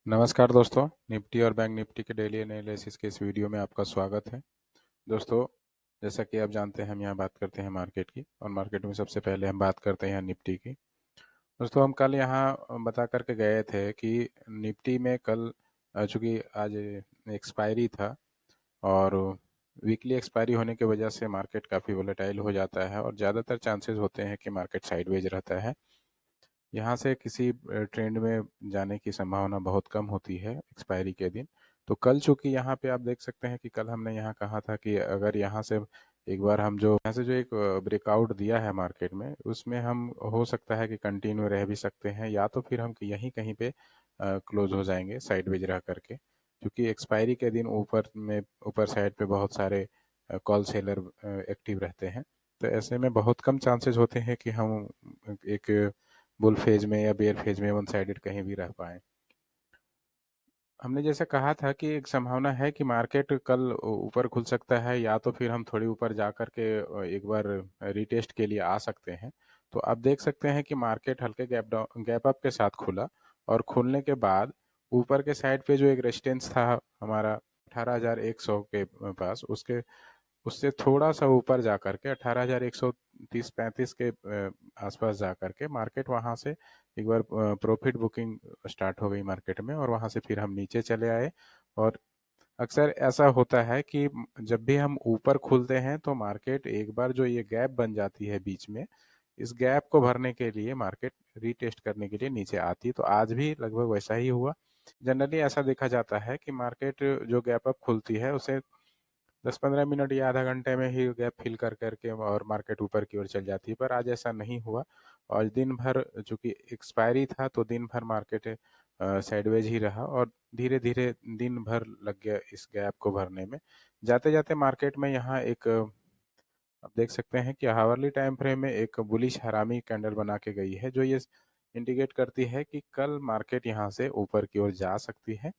नमस्कार दोस्तों, निफ्टी और बैंक निफ्टी के डेली एनालिसिस के इस वीडियो में आपका स्वागत है। दोस्तों, जैसा कि आप जानते हैं हम यहाँ बात करते हैं मार्केट की, और मार्केट में सबसे पहले हम बात करते हैं निफ्टी की। दोस्तों, हम कल यहाँ बता करके गए थे कि निफ्टी में कल चूँकि आज एक्सपायरी था, और वीकली एक्सपायरी होने की वजह से मार्केट काफ़ी वोलेटाइल हो जाता है और ज़्यादातर चांसेस होते हैं कि मार्केट साइडवेज रहता है। यहाँ से किसी ट्रेंड में जाने की संभावना बहुत कम होती है एक्सपायरी के दिन। तो कल चूंकि यहाँ पे आप देख सकते हैं कि कल हमने यहाँ कहा था कि अगर यहाँ से एक बार हम जो यहाँ से जो एक ब्रेकआउट दिया है मार्केट में, उसमें हम हो सकता है कि कंटिन्यू रह भी सकते हैं, या तो फिर हम यहीं कहीं पे क्लोज हो जाएंगे साइडवेज रह करके, क्योंकि एक्सपायरी के दिन ऊपर साइड पे बहुत सारे कॉल सेलर एक्टिव रहते हैं। तो ऐसे में बहुत कम चांसेस होते हैं कि हम एक बुल फेज में या बेयर फेज में वन साइडेड कहीं भी रह पाए। हमने जैसे कहा था कि एक संभावना है कि मार्केट कल ऊपर खुल सकता है, या तो फिर हम थोड़ी ऊपर जा कर के एक बार रीटेस्ट के लिए आ सकते हैं। तो आप देख सकते हैं कि मार्केट हल्के गैप अप के साथ खुला, और खुलने के बाद ऊपर के साइड पे जो एक रेजिस्टेंस था हमारा 18,100 के पास, उसके उससे थोड़ा सा ऊपर जा करके 18,130-35 के आसपास जा करके मार्केट वहां से एक बार प्रॉफिट बुकिंग स्टार्ट हो गई मार्केट में, और वहां से फिर हम नीचे चले आए। और अक्सर ऐसा होता है कि जब भी हम ऊपर खुलते हैं तो मार्केट एक बार जो ये गैप बन जाती है बीच में, इस गैप को भरने के लिए मार्केट रीटेस्ट करने के लिए नीचे आती है। तो आज भी लगभग वैसा ही हुआ। जनरली ऐसा देखा जाता है कि मार्केट जो गैप अप खुलती है उसे 10-15 मिनट या आधा घंटे में ही गैप फिल कर करके और मार्केट ऊपर की ओर चल जाती है, पर आज ऐसा नहीं हुआ। और दिन भर चूंकि एक्सपायरी था तो दिन भर मार्केट साइडवेज ही रहा, और धीरे धीरे दिन भर लग गया इस गैप को भरने में। जाते जाते मार्केट में यहाँ एक आप देख सकते हैं कि हावरली टाइम फ्रेम में एक बुलिश हरामी कैंडल बना के गई है, जो ये इंडिकेट करती है कि कल मार्केट यहाँ से ऊपर की ओर जा सकती है।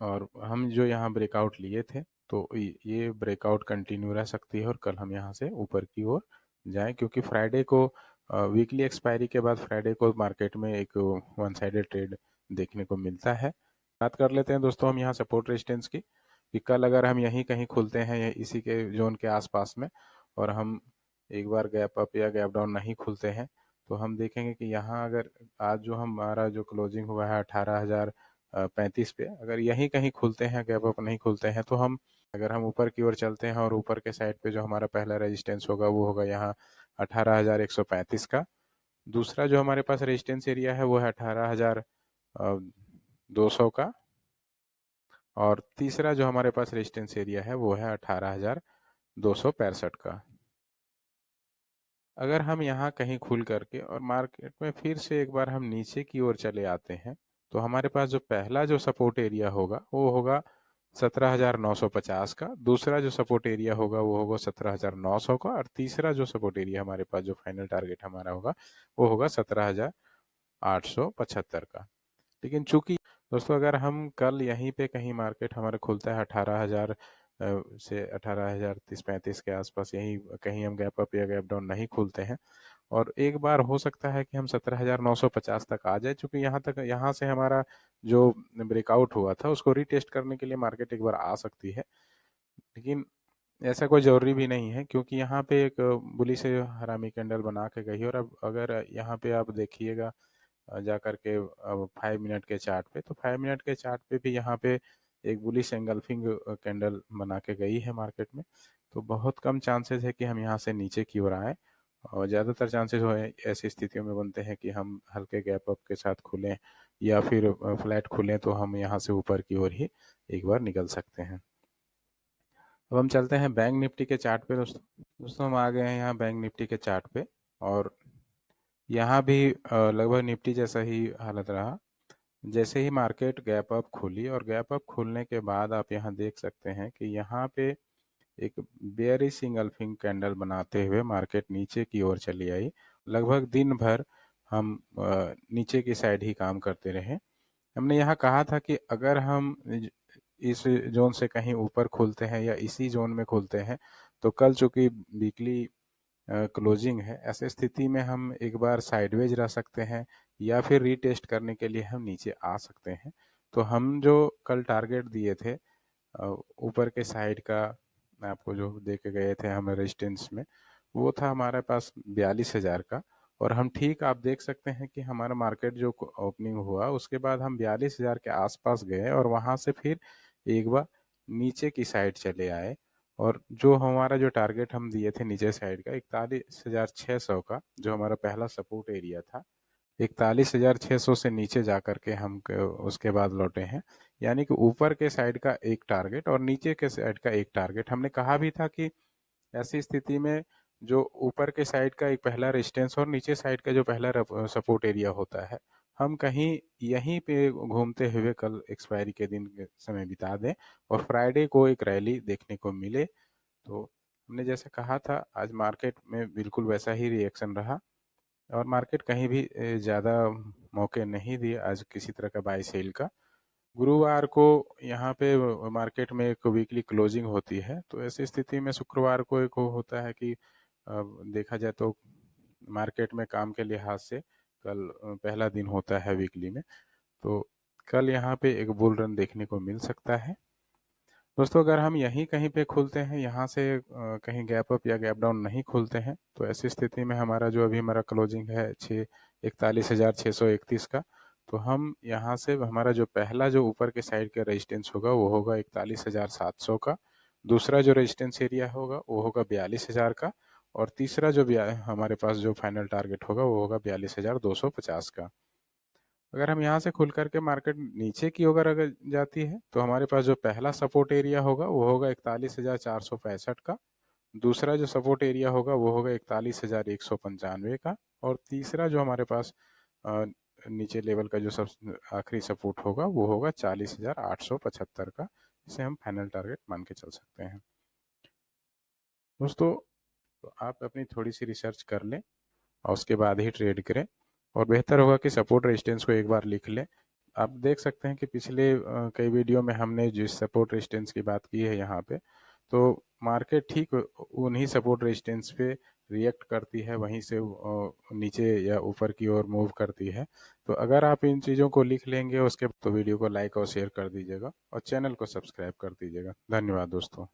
और हम जो यहाँ ब्रेकआउट लिए थे, तो ये ब्रेकआउट कंटिन्यू रह सकती है और कल हम यहाँ से ऊपर की ओर जाएं, क्योंकि फ्राइडे को वीकली एक्सपायरी के बाद फ्राइडे को मार्केट में एक वन साइडेड ट्रेड देखने को मिलता है। बात कर लेते हैं दोस्तों हम यहाँ सपोर्ट रेजिस्टेंस की, कि कल अगर हम यहीं कहीं खुलते हैं या इसी के जोन के आसपास में, और हम एक बार गैप अप या गैप डाउन नहीं खुलते हैं, तो हम देखेंगे कि यहाँ अगर आज जो हमारा जो क्लोजिंग हुआ है 18,035 पे, अगर यहीं कहीं खुलते हैं, गैप अप नहीं खुलते हैं, तो हम अगर हम ऊपर की ओर चलते हैं और ऊपर के साइड पे जो हमारा पहला रेजिस्टेंस होगा वो होगा यहाँ 18,135 का। दूसरा जो हमारे पास रेजिस्टेंस एरिया है वो है 18,200 का। और तीसरा जो हमारे पास रेजिस्टेंस एरिया है वो है 18,265 का। अगर हम यहाँ कहीं खुल करके और मार्केट में फिर से एक बार हम नीचे की ओर चले आते हैं, तो हमारे पास जो पहला जो सपोर्ट एरिया होगा वो होगा 17,950 का। दूसरा जो सपोर्ट एरिया होगा वो होगा 17,900 का, और तीसरा जो सपोर्ट एरिया हमारे पास जो फाइनल टारगेट हमारा होगा वो होगा 17,875 का। लेकिन चूंकि दोस्तों अगर हम कल यहीं पे कहीं मार्केट हमारा खुलता है 18,000 से 18,030-35 के आसपास, यहीं कहीं हम गैप अप या गैप डाउन नहीं खुलते हैं, और एक बार हो सकता है कि हम 17,950 तक आ जाए, क्योंकि यहाँ से हमारा जो ब्रेकआउट हुआ था उसको रीटेस्ट करने के लिए मार्केट एक बार आ सकती है। लेकिन ऐसा कोई ज़रूरी भी नहीं है, क्योंकि यहाँ पे एक बुली से हरामी कैंडल बना के गई है। और अब अगर यहाँ पे आप देखिएगा जा करके अब 5 मिनट के चार्ट पे, तो 5 मिनट के चार्ट पे भी यहाँ पे एक बुलिश एंगल्फिंग कैंडल बना के गई है मार्केट में। तो बहुत कम चांसेस है कि हम यहाँ से नीचे की ओर आए, और ज़्यादातर चांसेस हो ऐसी स्थितियों में बनते हैं कि हम हल्के गैप अप के साथ खुलें या फिर फ्लैट खुलें, तो हम यहाँ से ऊपर की ओर ही एक बार निकल सकते हैं। अब हम चलते हैं बैंक निफ्टी के चार्ट पे दोस्तों हम आ गए हैं यहाँ बैंक निफ्टी के चार्ट पे, और यहाँ भी लगभग निफ्टी जैसा ही हालत रहा। जैसे ही मार्केट गैप अप खुली, और गैप अप खुलने के बाद आप यहाँ देख सकते हैं कि यहाँ पे एक बेयरिश इंगल्फिंग कैंडल बनाते हुए मार्केट नीचे की ओर चली आई। लगभग दिन भर हम नीचे की साइड ही काम करते रहे। हमने यहाँ कहा था कि अगर हम इस जोन से कहीं ऊपर खुलते हैं या इसी जोन में खुलते हैं, तो कल चूंकि वीकली क्लोजिंग है, ऐसे स्थिति में हम एक बार साइडवेज रह सकते हैं, या फिर रीटेस्ट करने के लिए हम नीचे आ सकते हैं। तो हम जो कल टारगेट दिए थे ऊपर के साइड का, मैं आपको जो दे के गए थे हम रेजिस्टेंस में, वो था हमारे पास 42,000 का। और हम ठीक आप देख सकते हैं कि हमारा मार्केट जो ओपनिंग हुआ उसके बाद हम 42,000 के आसपास गए और वहां से फिर एक बार नीचे की साइड चले आए। और जो हमारा जो टारगेट हम दिए थे नीचे साइड का 41,600 का, जो हमारा पहला सपोर्ट एरिया था, 41,600 से नीचे जा करके हम उसके बाद लौटे हैं। यानी कि ऊपर के साइड का एक टारगेट और नीचे के साइड का एक टारगेट। हमने कहा भी था कि ऐसी स्थिति में जो ऊपर के साइड का एक पहला रेजिस्टेंस और नीचे साइड का जो पहला सपोर्ट एरिया होता है, हम कहीं यहीं पे घूमते हुए कल एक्सपायरी के दिन के समय बिता दें और फ्राइडे को एक रैली देखने को मिले। तो हमने जैसे कहा था आज मार्केट में बिल्कुल वैसा ही रिएक्शन रहा और मार्केट कहीं भी ज़्यादा मौके नहीं दिए आज किसी तरह का बाय सेल का। गुरुवार को यहाँ पे मार्केट में एक वीकली क्लोजिंग होती है, तो ऐसी स्थिति में शुक्रवार को एक वो होता है कि देखा जाए तो मार्केट में काम के लिहाज से कल पहला दिन होता है वीकली में। तो कल यहाँ पे एक बुल रन देखने को मिल सकता है। दोस्तों अगर हम यहीं कहीं पे खुलते हैं, यहाँ से कहीं गैप अप या गैप डाउन नहीं खुलते हैं, तो ऐसी स्थिति में हमारा जो अभी हमारा क्लोजिंग है 41,631 का, तो हम यहाँ से हमारा जो पहला जो ऊपर के साइड का रेजिस्टेंस होगा वो होगा 41,700 का। दूसरा जो रेजिस्टेंस एरिया होगा वो होगा 42,000 का। और तीसरा जो हमारे पास जो फाइनल टारगेट होगा वो होगा 42,250 का। अगर हम यहाँ से खुल करके मार्केट नीचे की अगर जाती है तो हमारे पास जो पहला सपोर्ट एरिया होगा वो होगा 41,465 का। दूसरा जो सपोर्ट एरिया होगा वो होगा 41,195 का। और तीसरा जो हमारे पास अ, नीचे लेवल का जो सब आखिरी सपोर्ट होगा वो होगा 40,875 का। इसे हम फाइनल टारगेट मान के चल सकते हैं। दोस्तों तो आप अपनी थोड़ी सी रिसर्च कर लें और उसके बाद ही ट्रेड करें, और बेहतर होगा कि सपोर्ट रेजिस्टेंस को एक बार लिख लें। आप देख सकते हैं कि पिछले कई वीडियो में हमने जिस सपोर्ट रेजिस्टेंस की बात की है यहाँ पे, तो मार्केट ठीक उन्हीं सपोर्ट रेजिस्टेंस पे रिएक्ट करती है, वहीं से नीचे या ऊपर की ओर मूव करती है। तो अगर आप इन चीज़ों को लिख लेंगे उसके तो वीडियो को लाइक और शेयर कर दीजिएगा और चैनल को सब्सक्राइब कर दीजिएगा। धन्यवाद दोस्तों।